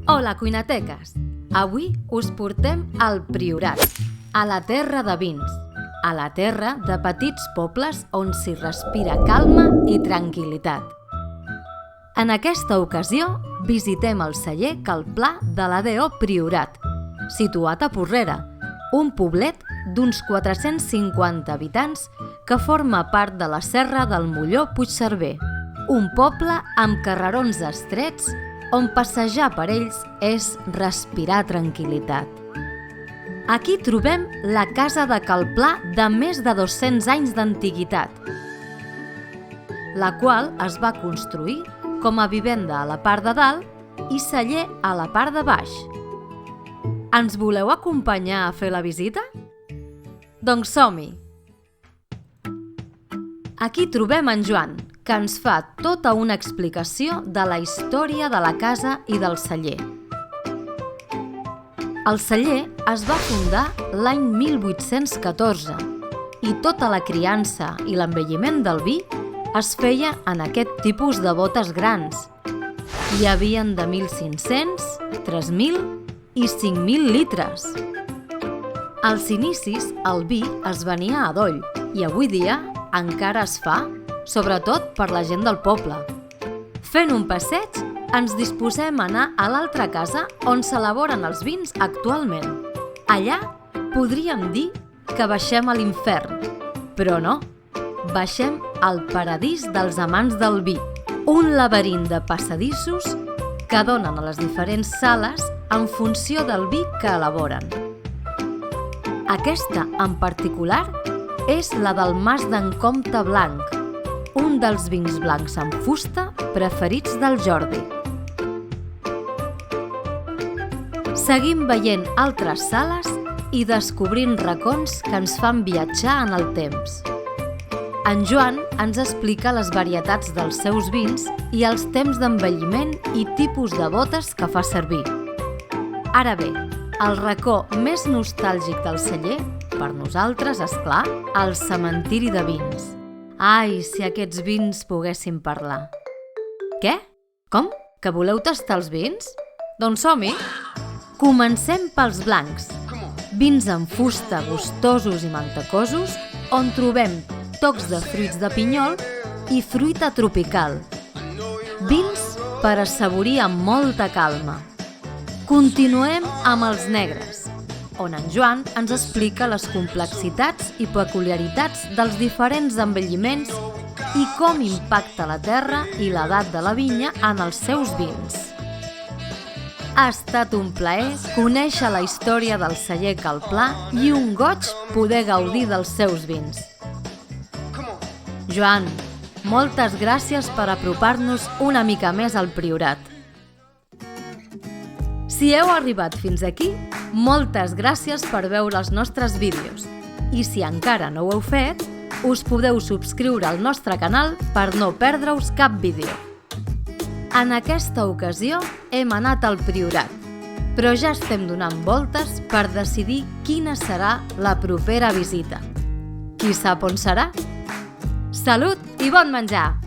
Hola, cuinateques! Avui us portem al Priorat, a la terra de vins, a la terra de petits pobles on s'hi respira calma i tranquil·litat. En aquesta ocasió visitem el celler Cal Pla de l'ADO Priorat, situat a Porrera, un poblet d'uns 450 habitants que forma part de la Serra del Molló-Puigcerver, un poble amb carrerons estrets on passejar per ells és respirar tranquil·litat. Aquí trobem la casa de Cal Pla de més de 200 anys d'antiguitat, la qual es va construir com a vivenda a la part de dalt i celler a la part de baix. Ens voleu acompanyar a fer la visita? Doncs som-hi! Aquí trobem en Joan, que ens fa tota una explicació de la història de la casa i del celler. El celler es va fundar l'any 1814 i tota la criança i l'envelliment del vi es feia en aquest tipus de botes grans. Hi havien de 1.500, 3.000 i 5.000 litres. Als inicis, el vi es venia a doll i avui dia encara es fa, sobretot per la gent del poble. Fent un passeig, ens disposem a anar a l'altra casa on s'elaboren els vins actualment. Allà podríem dir que baixem a l'infern, però no, baixem al paradís dels amants del vi, un laberint de passadissos que donen a les diferents sales en funció del vi que elaboren. Aquesta, en particular, és la del Mas d'en Comte Blanc, un dels vins blancs en fusta preferits del Jordi. Seguim veient altres sales i descobrint racons que ens fan viatjar en el temps. En Joan ens explica les varietats dels seus vins i els temps d'envelliment i tipus de botes que fa servir. Ara bé, el racó més nostàlgic del celler, per nosaltres, és clar, el cementiri de vins. Ai, si aquests vins poguessin parlar. Què? Com? Que voleu tastar els vins? Doncs som-hi! Comencem pels blancs. Vins en fusta gustosos i mantecosos, on trobem tocs de fruits de pinyol i fruita tropical. Vins per assaborir amb molta calma. Continuem amb els negres, on en Joan ens explica les complexitats i peculiaritats dels diferents envelliments i com impacta la terra i l'edat de la vinya en els seus vins. Ha estat un plaer conèixer la història del celler Cal Pla i un goig poder gaudir dels seus vins. Joan, moltes gràcies per apropar-nos una mica més al Priorat. Si heu arribat fins aquí, moltes gràcies per veure els nostres vídeos. I si encara no ho heu fet, us podeu subscriure al nostre canal per no perdre-us cap vídeo. En aquesta ocasió hem anat al Priorat, però ja estem donant voltes per decidir quina serà la propera visita. Qui sap on serà? Salut i bon menjar!